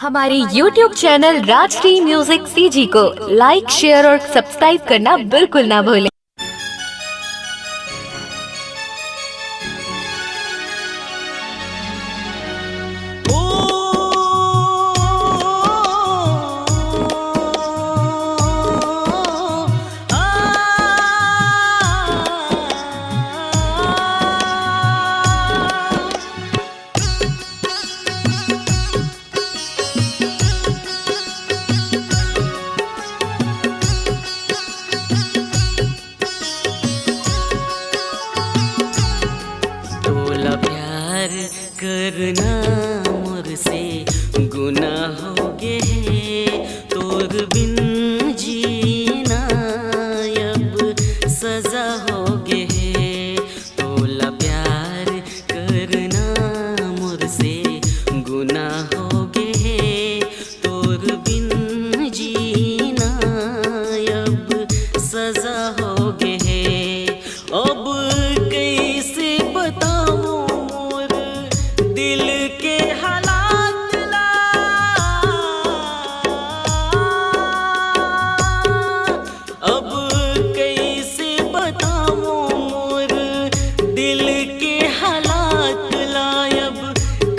हमारे YouTube channel Rajshri music CG को like, share और सब्सक्राइब करना बिल्कुल ना भूलें। तोला प्यार करना मुझसे गुनाह हो गे है, तोर बिन जीना अब सजा हो गे है। तोला प्यार करना मुझसे गुनाह हो गे है, तोर बिन जीना अब सजा हो गे है। अब कैसे बताऊं मोर दिल के हालात ला, अब कैसे बताऊं मोर दिल के हालात ला। अब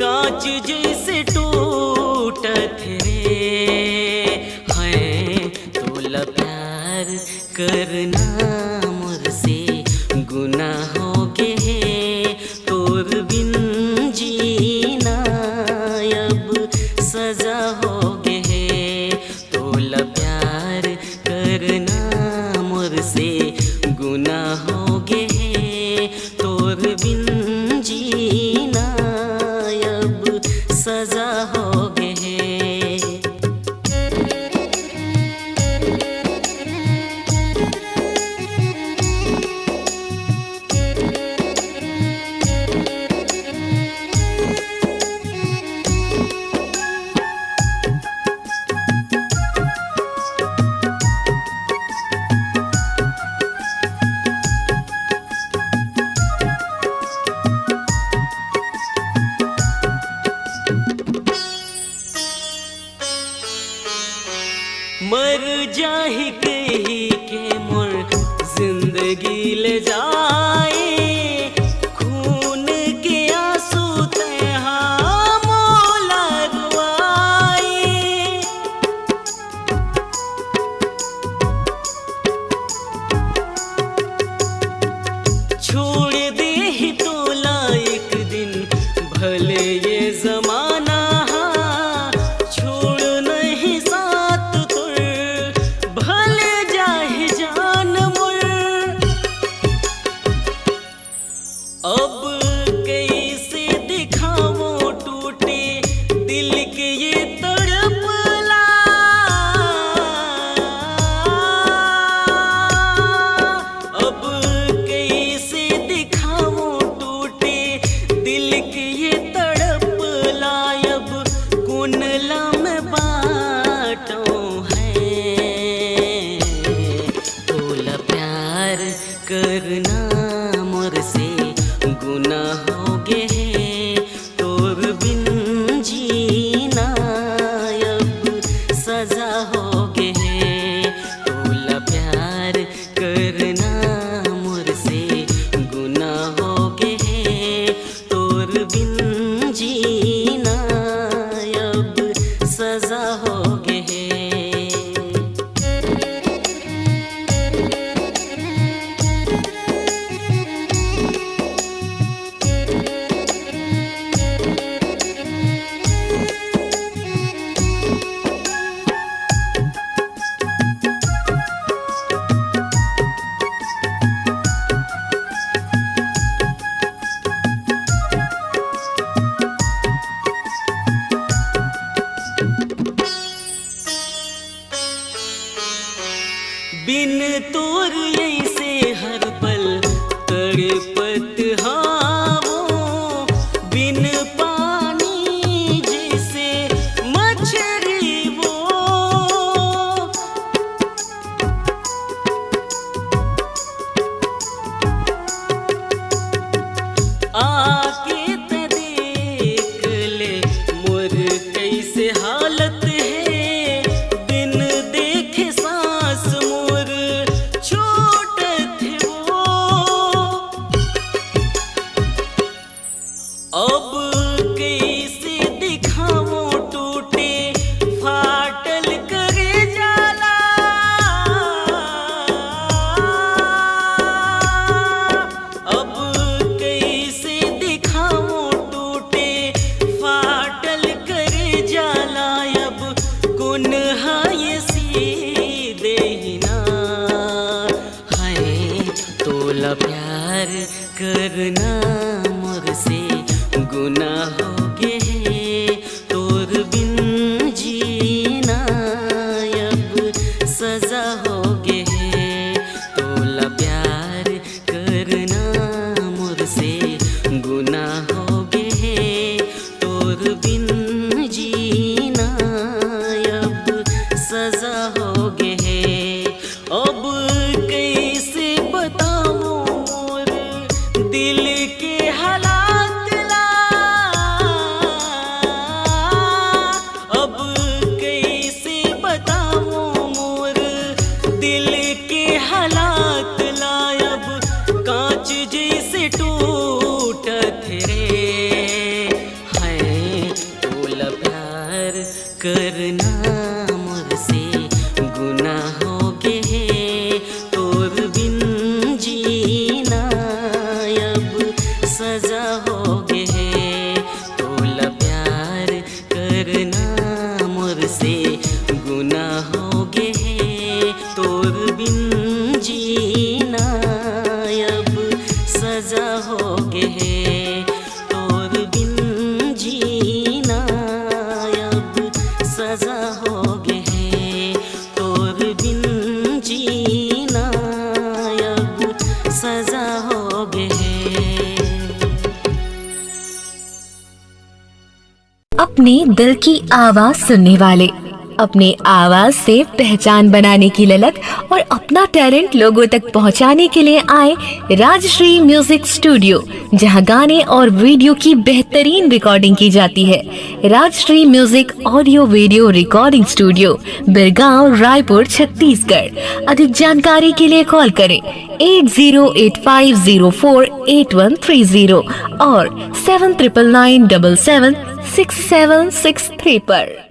कांच जैसे टूटत रे है, तोला प्यार करना मुझसे गुनाह हो गे है, तोर बिन जीना अब सजा हो गे है। तोला प्यार करना मुझसे गुनाह हो गे है, तोर बिन जीना अब सजा हो गे है। मर जाहि कही के मोर जिंदगी ले जाए, खून के आंसू तेहा मोला रुआए। छोड़ दे ही तोला एक दिन भले ये जमाना, छोड़ नहीं साथ तुर भले जाहि जान मोर। अब कैसे दिखाऊं टूटे दिल के ये तड़पला, अब कैसे दिखाऊं टूटे दिल के ये तड़पला। अब कुनला में बाटों है, तोला प्यार करना मुझसे गुनाह हो गे है, तोर बिन जीना अब सजा हो गे है। तोला प्यार करना मुझसे गुनाह हो गे है, तोर बिन जीना अब हालत है, बिन देखे सांस मोर छोटे थे वो। अब कैसे दिखाऊं टूटे फाटल करे जाला, अब कैसे दिखाऊं टूटे फाटल करे जाला। अब कौन है सीधे ही ना है, तोला प्यार करना मुझसे गुनाह हो गए, तोर बिन जीना अब सजा हो गए। तोला प्यार करना मुझसे गुनाह हो गए, तोर बिन जीना अब सजा हो गए। अब कैसे बताऊं मोर दिल के हालात ला, अब कैसे बताऊं मोर दिल के हालात ला। अब कांच जैसे टूटत रे है, तोला प्यार करना मुझसे गुनाह हो गए, तोर बिन जीना अब सजा हो गए। तोला प्यार करना मुझसे गुनाह हो गए, तोर बिन जीना अब सजा हो गए। तोर बिन जीना अब सजा हो गए, तोर बिन जीना अब सजा हो गए। अपने दिल की आवाज सुनने वाले, अपने आवाज से पहचान बनाने की ललक और अपना टैलेंट लोगों तक पहुंचाने के लिए आए राजश्री म्यूजिक स्टूडियो, जहां गाने और वीडियो की बेहतरीन रिकॉर्डिंग की जाती है। Rajshri music audio video recording studio, Birgaon, Raipur, Chhattisgarh. अधिक जानकारी के लिए कॉल करें 8085048130 और 7999776763 पर।